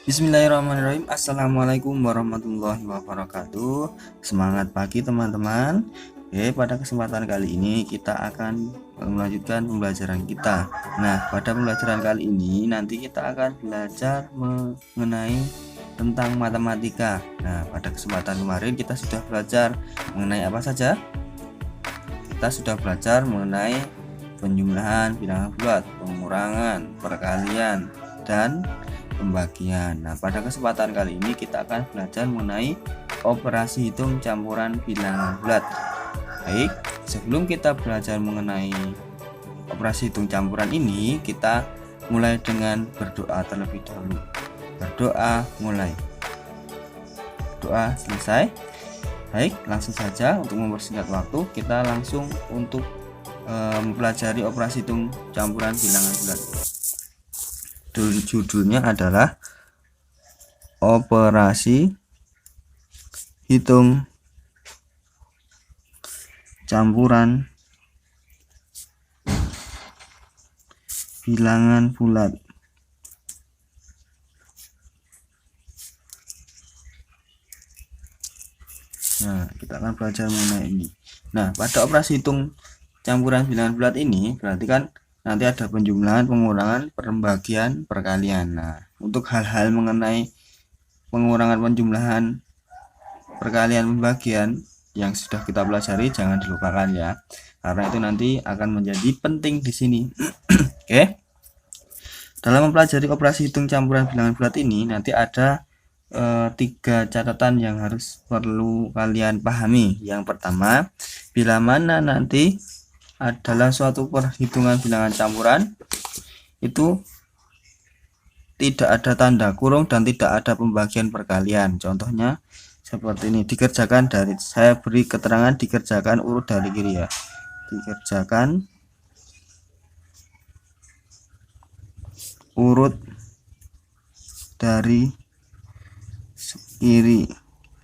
Bismillahirrahmanirrahim. Assalamualaikum warahmatullahi wabarakatuh. Semangat pagi teman-teman. Oke, pada kesempatan kali ini kita akan melanjutkan pembelajaran kita. Nah, pada pembelajaran kali ini nanti kita akan belajar mengenai tentang matematika. Nah, pada kesempatan kemarin kita sudah belajar mengenai apa saja? Kita sudah belajar mengenai penjumlahan bilangan bulat, pengurangan, perkalian, dan pembagian. Nah, pada kesempatan kali ini kita akan belajar mengenai operasi hitung campuran bilangan bulat. Baik, sebelum kita belajar mengenai operasi hitung campuran ini, kita mulai dengan berdoa terlebih dahulu. Berdoa mulai. Doa selesai. Baik, langsung saja untuk mempersingkat waktu, kita langsung untuk mempelajari operasi hitung campuran bilangan bulat. Judulnya adalah operasi hitung campuran bilangan bulat. Nah, kita akan belajar mengenai ini. Nah, pada operasi hitung campuran bilangan bulat ini berarti kan nanti ada penjumlahan, pengurangan, pembagian, perkalian. Nah, untuk hal-hal mengenai pengurangan, penjumlahan, perkalian, pembagian yang sudah kita pelajari jangan dilupakan ya, karena itu nanti akan menjadi penting di sini. Oke. Dalam mempelajari operasi hitung campuran bilangan bulat ini nanti ada 3 catatan yang harus perlu kalian pahami. Yang pertama, bila mana nanti adalah suatu perhitungan bilangan campuran itu tidak ada tanda kurung dan tidak ada pembagian perkalian. Contohnya seperti ini, dikerjakan dari, saya beri keterangan dikerjakan urut dari kiri ya, dikerjakan urut dari kiri,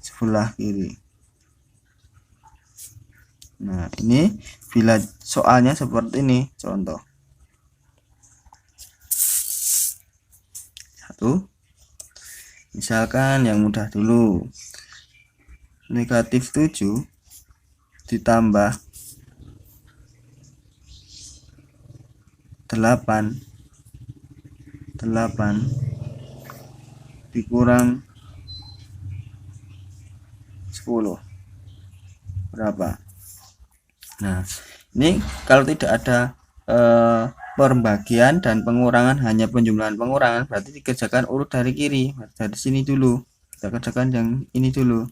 sebelah kiri. Nah, ini bila soalnya seperti ini, contoh 1, misalkan yang mudah dulu, negatif 7 ditambah 8 dikurang 10 berapa? Nah, ini kalau tidak ada pembagian dan pengurangan, hanya penjumlahan pengurangan, berarti dikerjakan urut dari kiri, dari sini dulu kita kerjakan yang ini dulu.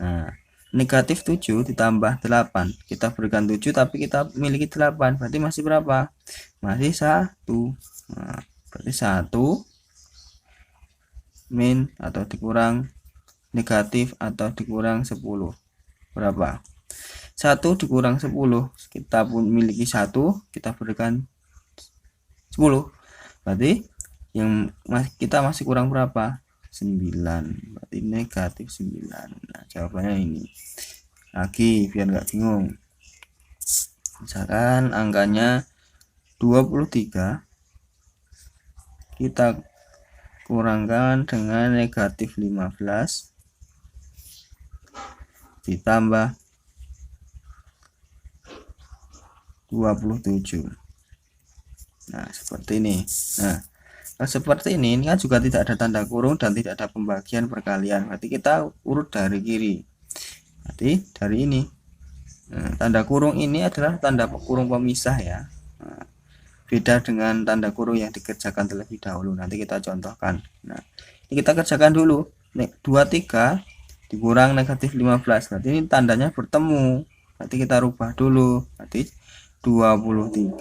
Nah, negatif 7 ditambah 8, kita berikan 7 tapi kita miliki 8, berarti masih berapa? Masih 1. Nah, berarti 1 min atau dikurang negatif atau dikurang 10 berapa? 1 dikurang 10, kita pun miliki 1, kita berikan 10, berarti yang kita masih kurang berapa? 9, berarti negatif 9. Nah, jawabannya ini. Lagi biar nggak bingung, misalkan angkanya 23, kita kurangkan dengan negatif 15 ditambah 27. Nah, seperti ini. Nah, seperti ini kan juga tidak ada tanda kurung dan tidak ada pembagian perkalian, berarti kita urut dari kiri, berarti dari ini. Nah, tanda kurung ini adalah tanda kurung pemisah ya. Nah, beda dengan tanda kurung yang dikerjakan terlebih dahulu, nanti kita contohkan. Nah, ini kita kerjakan dulu. 23 dikurang negatif 15, berarti ini tandanya bertemu, berarti kita rubah dulu, berarti 23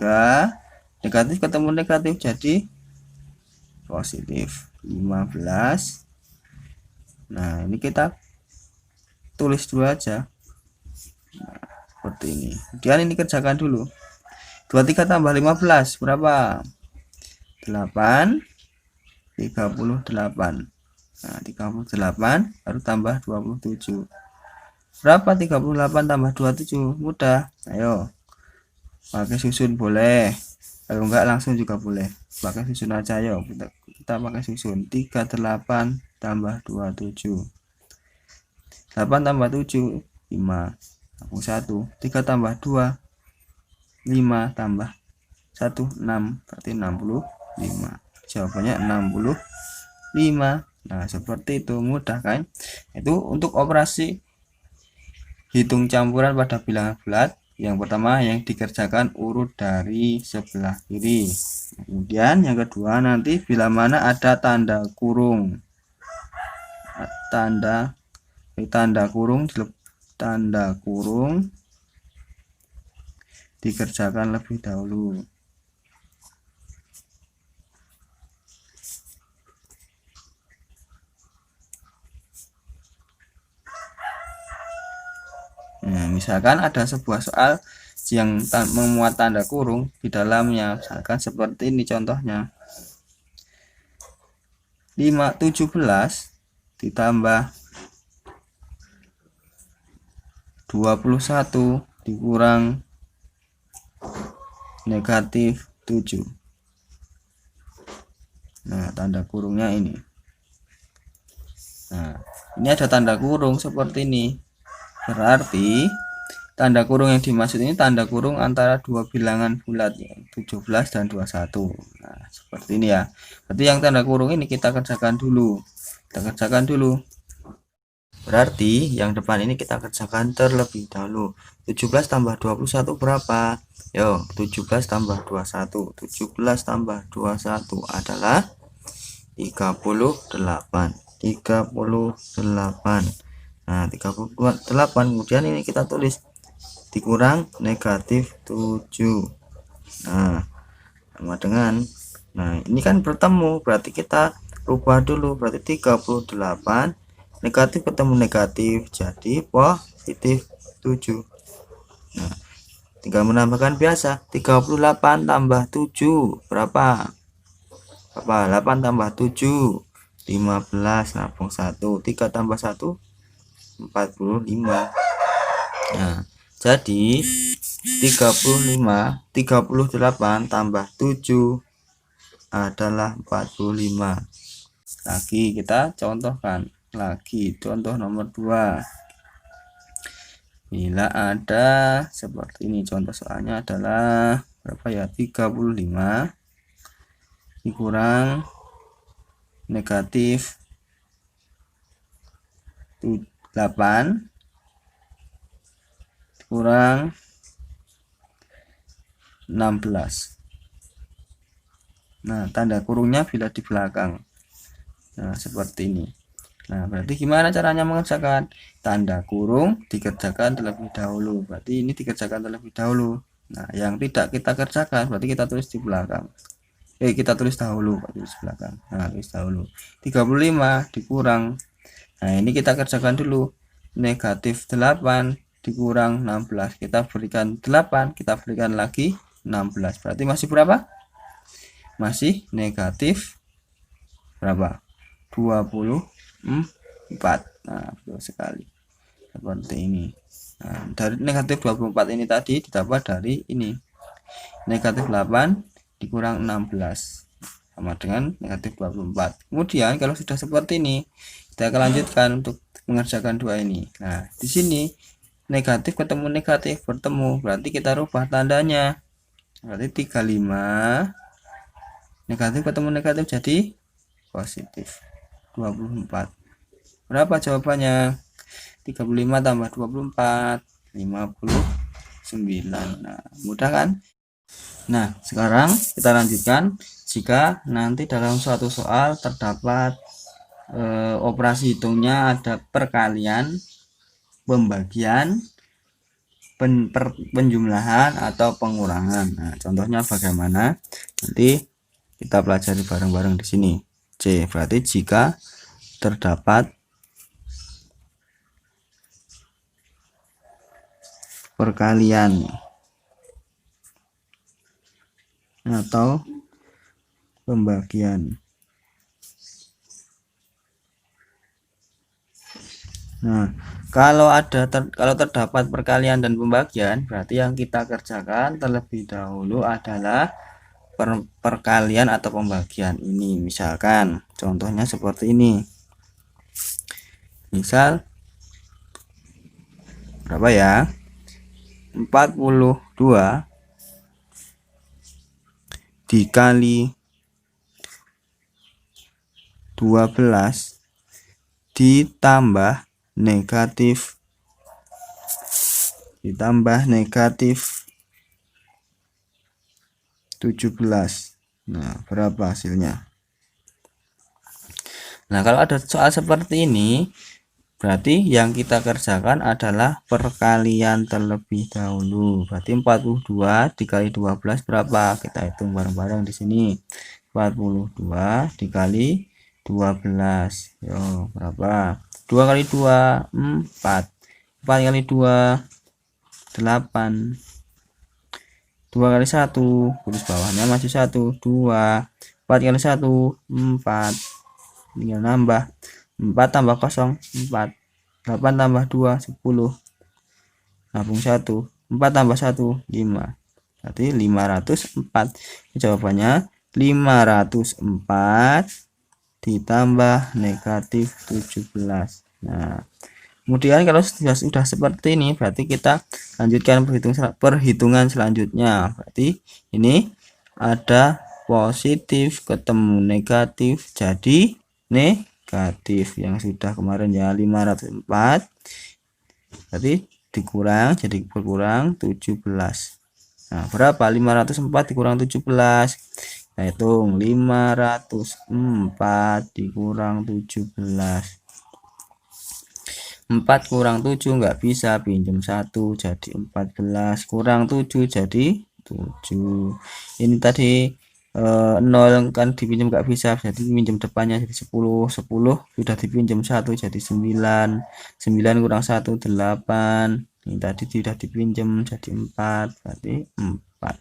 negatif ketemu negatif jadi positif 15. Nah, ini kita tulis dulu aja. Nah, seperti ini. Kemudian ini kerjakan dulu. 23 tambah 15 berapa? 8, 38. Nah, 38 baru tambah 27. Berapa 38 tambah 27? Mudah. Ayo. Pakai susun boleh, kalau enggak langsung juga boleh, pakai susun aja. Ayo kita kita pakai susun. 38 tambah 27. 8 tambah 7 5 sambung 1. 3 tambah 2 5 tambah 1 6, berarti 65. Jawabannya 65. Nah, seperti itu, mudah kan? Itu untuk operasi hitung campuran pada bilangan bulat. Yang pertama yang dikerjakan urut dari sebelah kiri. Kemudian yang kedua nanti bila mana ada tanda kurung. Tanda kurung dikerjakan lebih dahulu. Nah, misalkan ada sebuah soal yang memuat tanda kurung di dalamnya, misalkan seperti ini contohnya. 17 ditambah 21 dikurang negatif 7. Nah, tanda kurungnya ini. Nah, ini ada tanda kurung seperti ini. Berarti tanda kurung yang dimaksud ini tanda kurung antara dua bilangan bulat, ya, 17 dan 21. Nah, seperti ini ya. Berarti yang tanda kurung ini kita kerjakan dulu. Berarti yang depan ini kita kerjakan terlebih dahulu. 17 tambah 21 berapa? Yo, 17 tambah 21. 17 tambah 21 adalah 38. 38. Nah, 38 kemudian ini kita tulis dikurang negatif 7. Nah, sama dengan, nah ini kan bertemu, berarti kita rubah dulu, berarti 38 negatif ketemu negatif jadi positif 7. Nah, tinggal menambahkan biasa. 38 tambah 7 berapa? 8 tambah 7 15, nabung 1. 3 tambah 1 45. Nah, jadi 38 tambah 7 adalah 45. Lagi kita contohkan lagi, contoh nomor 2. Bila ada seperti ini, contoh soalnya adalah berapa ya? 35 dikurang negatif 8 kurang 16. Nah, tanda kurungnya bila di belakang. Nah, seperti ini. Nah, berarti gimana caranya mengerjakan? Tanda kurung dikerjakan terlebih dahulu. Berarti ini dikerjakan terlebih dahulu. Nah, yang tidak kita kerjakan berarti kita tulis di belakang. Kita tulis dahulu, tulis belakang. Nah, tulis dahulu. 35 dikurang. Nah, ini kita kerjakan dulu. Negatif 8 dikurang 16. Kita berikan 8, kita berikan lagi 16. Berarti masih berapa? Masih negatif berapa? 24. Nah, betul sekali. Seperti ini. Nah, dari negatif 24 ini tadi didapat dari ini. Negatif 8 dikurang 16 sama dengan negatif 24. Kemudian kalau sudah seperti ini, kita akan lanjutkan untuk mengerjakan dua ini. Nah, di sini negatif ketemu negatif bertemu, berarti kita rubah tandanya. Berarti 35 negatif ketemu negatif jadi positif 24. Berapa jawabannya? 35 tambah 24 59. Nah, mudah kan? Nah, sekarang kita lanjutkan. Jika nanti dalam suatu soal terdapat operasi hitungnya ada perkalian, pembagian, penjumlahan atau pengurangan. Nah, contohnya bagaimana? Nanti kita pelajari bareng-bareng di sini. C, berarti jika terdapat perkalian atau pembagian. Nah, kalau terdapat perkalian dan pembagian, berarti yang kita kerjakan terlebih dahulu adalah perkalian atau pembagian ini. Misalkan contohnya seperti ini. Misal berapa ya? 42 dikali 12 ditambah negatif 17. Nah, berapa hasilnya? Nah, kalau ada soal seperti ini, berarti yang kita kerjakan adalah perkalian terlebih dahulu. Berarti 42 dikali 12 berapa? Kita hitung bareng-bareng di sini. 42 dikali 12. Yo, berapa? 2 kali 2 4. 4 kali 2 8. 2 kali 1, terus bawahnya masih 1, 2. 4 kali 1 4. Tinggal nambah 4 tambah 0 4. 8 tambah 2 10. Nabung 1. 4 tambah 1 5. Berarti 504. Jawabannya 504 ditambah negatif 17. Nah, kemudian kalau sudah seperti ini, berarti kita lanjutkan perhitungan selanjutnya. Berarti ini ada positif ketemu negatif jadi negatif yang sudah kemarin ya 504. Berarti dikurang jadi berkurang 17. Nah, berapa 504 dikurang 17? Nah, hitung 504 dikurang 17. 4 kurang 7 nggak bisa, pinjam 1 jadi 14, kurang 7 jadi 7. Ini tadi 0 kan dipinjam nggak bisa, jadi pinjam depannya jadi 10. 10 sudah dipinjam 1 jadi 9. 9 kurang 1 8. Ini tadi sudah dipinjam jadi 4, berarti 4.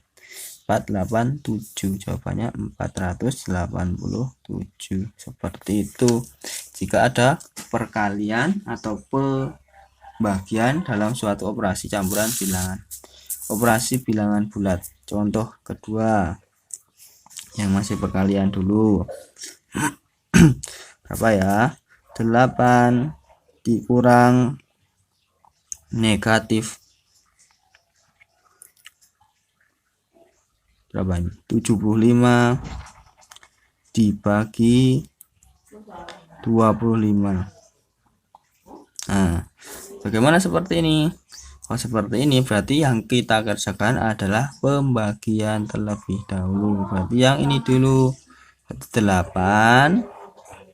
487. Jawabannya 487. Seperti itu. Jika ada perkalian atau pembagian dalam suatu operasi campuran bilangan. Operasi bilangan bulat. Contoh kedua yang masih perkalian dulu. Berapa ya? 8 dikurang negatif berapa ini? 75 dibagi 25. Nah, bagaimana seperti ini? Oh, seperti ini berarti yang kita kerjakan adalah pembagian terlebih dahulu. Berarti yang ini dulu 8.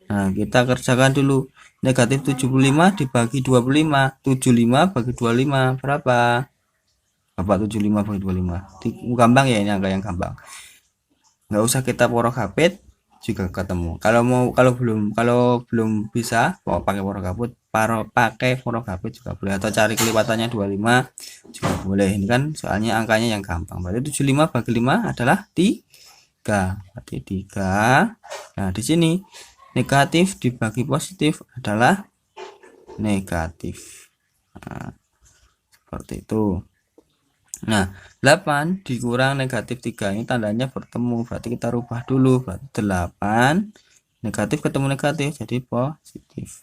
Nah, kita kerjakan dulu negatif 75 dibagi 25. 75 bagi 25 berapa? Berapa 75 bagi 25? Gampang ya, ini angka yang gampang. Nggak usah kita porok hapit juga ketemu. Kalau belum bisa pakai porok hapit juga boleh, atau cari kelipatannya 25 juga boleh. Ini kan soalnya angkanya yang gampang. Berarti 75 bagi 5 adalah 3. Berarti 3. Nah, di sini negatif dibagi positif adalah negatif. Nah, seperti itu. Nah, 8 dikurang negatif 3 ini tandanya bertemu, berarti kita rubah dulu. Berarti 8 negatif ketemu negatif jadi positif.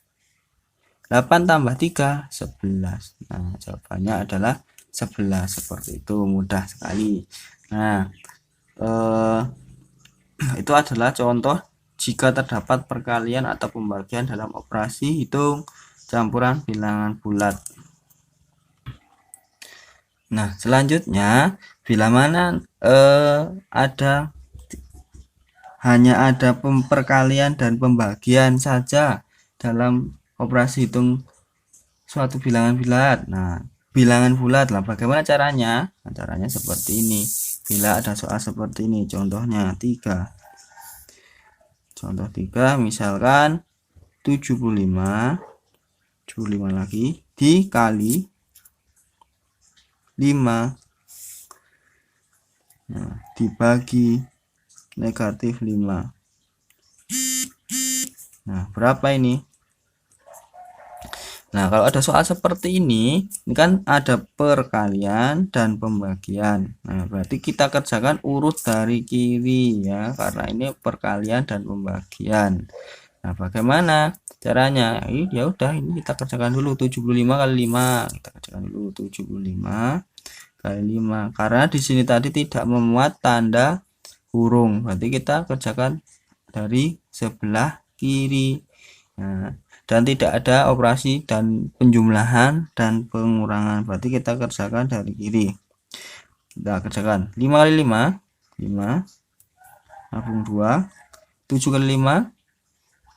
8 tambah 3 11. Nah, jawabannya adalah 11. Seperti itu, mudah sekali. Nah, itu adalah contoh jika terdapat perkalian atau pembagian dalam operasi hitung campuran bilangan bulat. Nah, selanjutnya bila mana hanya ada perkalian dan pembagian saja dalam operasi hitung suatu bilangan bulat. Nah, bilangan bulat lah bagaimana caranya? Nah, caranya seperti ini. Bila ada soal seperti ini, contohnya 3. Contoh 3 misalkan 75 lagi dikali 5. Nah, dibagi negatif 5. Nah, berapa ini? Nah, kalau ada soal seperti ini kan ada perkalian dan pembagian. Nah, berarti kita kerjakan urut dari kiri ya, karena ini perkalian dan pembagian. Nah, bagaimana caranya? Ya udah, ini kita kerjakan dulu 75 kali 5. Kita kerjakan dulu 75 kali 5. Karena di sini tadi tidak memuat tanda kurung. Berarti kita kerjakan dari sebelah kiri. Nah, dan tidak ada operasi dan penjumlahan dan pengurangan, berarti kita kerjakan dari kiri. Kita kerjakan 5 kali 5 tabung 2, 7 kali 5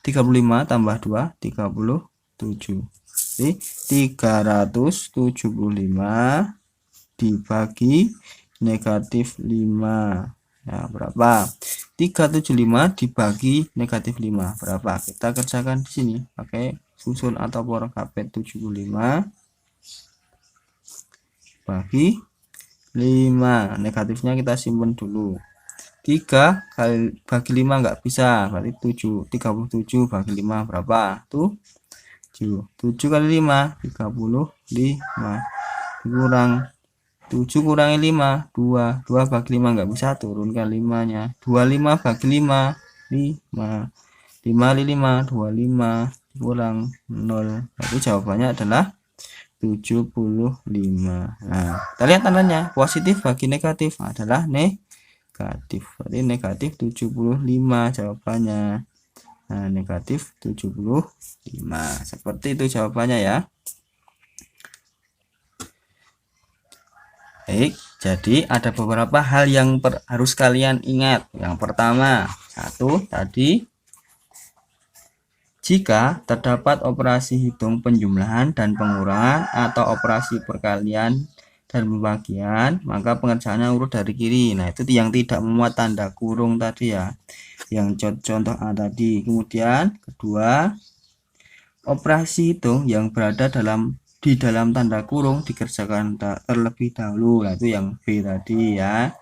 35 tambah 2 37. Jadi 375 dibagi negatif 5. Nah, berapa? 375 dibagi negatif 5 berapa? Kita kerjakan di sini pakai susun atau pola KP. 75 bagi 5, negatifnya kita simpan dulu. 3 kali bagi 5 enggak bisa, berarti 7. 37 bagi 5 berapa? Tuh 7 kali 5 35 kurang 7 kurangi 5 2 bagi 5 enggak bisa, turunkan 5 nya. 25 bagi 5 5 kali 5 25 kurang 0, berarti jawabannya adalah 75. Nah, kita lihat tandanya, positif bagi negatif adalah negatif, berarti negatif 75 jawabannya. Nah, negatif 75, seperti itu jawabannya ya. Baik, jadi ada beberapa hal yang harus kalian ingat. Yang pertama, tadi jika terdapat operasi hitung penjumlahan dan pengurangan atau operasi perkalian dan pembagian, maka pengerjaannya urut dari kiri. Nah, itu yang tidak memuat tanda kurung tadi ya, yang contoh A tadi. Kemudian kedua, operasi hitung yang berada di dalam tanda kurung dikerjakan terlebih dahulu, yaitu yang B tadi ya.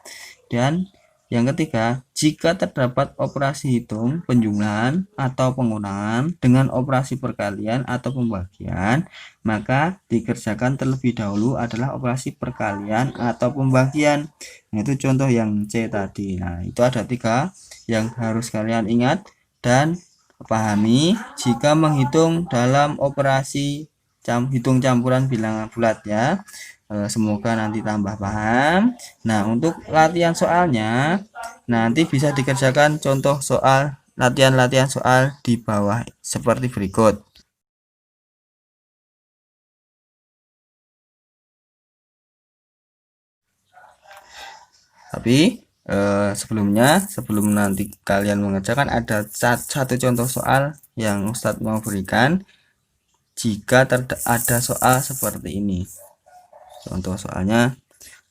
Dan yang ketiga, jika terdapat operasi hitung penjumlahan atau pengurangan dengan operasi perkalian atau pembagian, maka dikerjakan terlebih dahulu adalah operasi perkalian atau pembagian. Nah, itu contoh yang C tadi. Nah, itu ada 3 yang harus kalian ingat dan pahami jika menghitung dalam operasi hitung campuran bilangan bulat ya. Semoga nanti tambah paham. Nah, untuk latihan soalnya nanti bisa dikerjakan contoh soal, latihan soal di bawah seperti berikut. Tapi sebelum nanti kalian mengerjakan, ada satu contoh soal yang Ustadz mau berikan. Jika ada soal seperti ini, contoh soalnya,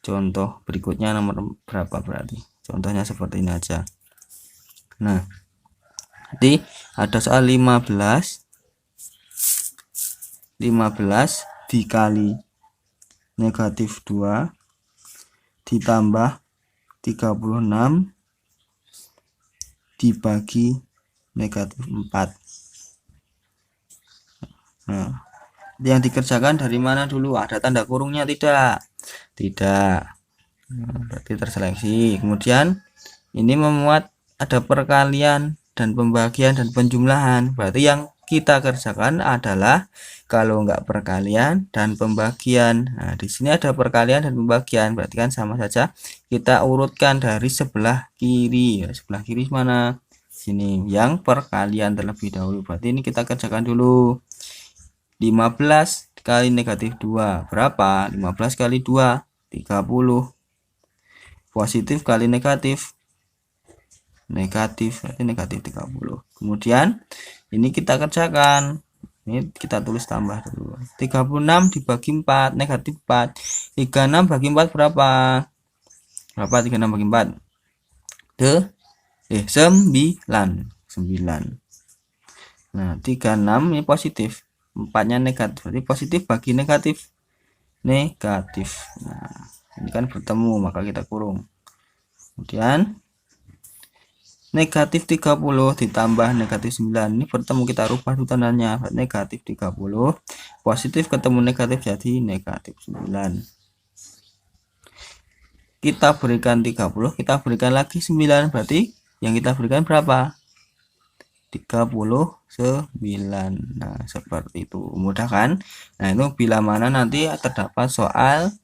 contoh berikutnya nomor berapa, berarti contohnya seperti ini aja. Nah, jadi ada soal 15 dikali negatif 2 ditambah 36 dibagi negatif 4. Nah, yang dikerjakan dari mana dulu? Ada tanda kurungnya? Tidak. Nah, berarti terseleksi. Kemudian ini memuat ada perkalian dan pembagian dan penjumlahan. Berarti yang kita kerjakan adalah kalau enggak perkalian dan pembagian. Nah, di sini ada perkalian dan pembagian, berarti kan sama saja. Kita urutkan dari sebelah kiri. Sebelah kiri mana? Sini, yang perkalian terlebih dahulu. Berarti ini kita kerjakan dulu. 15 kali negatif 2 berapa? 15 kali 2 30. Positif kali negatif berarti negatif 30. Kemudian ini kita kerjakan, ini kita tulis tambah dulu. 36 dibagi 4 negatif 4. 36 bagi 4 berapa? 36 bagi 4? 9. Nah, 36 ini positif, 4-nya negatif, berarti positif bagi negatif. Nah, ini kan bertemu, maka kita kurung. Kemudian negatif 30 ditambah negatif 9, ini bertemu, kita rubah dulu tandanya, negatif 30 positif ketemu negatif jadi negatif 9. Kita berikan 30, kita berikan lagi 9, berarti yang kita berikan berapa? 39. Nah, seperti itu, mudah kan? Nah, itu bila mana nanti terdapat soal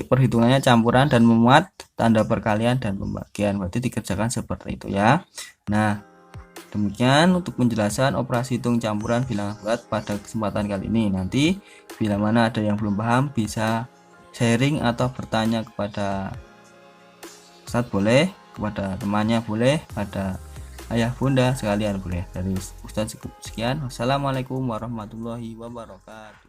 perhitungannya campuran dan memuat tanda perkalian dan pembagian, berarti dikerjakan seperti itu ya. Nah, demikian untuk penjelasan operasi hitung campuran bilangan bulat pada kesempatan kali ini. Nanti bila mana ada yang belum paham bisa sharing atau bertanya kepada Ustadz boleh, kepada temannya boleh, pada ayah bunda sekalian boleh. Dari Ustadz cukup sekian. Wassalamualaikum warahmatullahi wabarakatuh.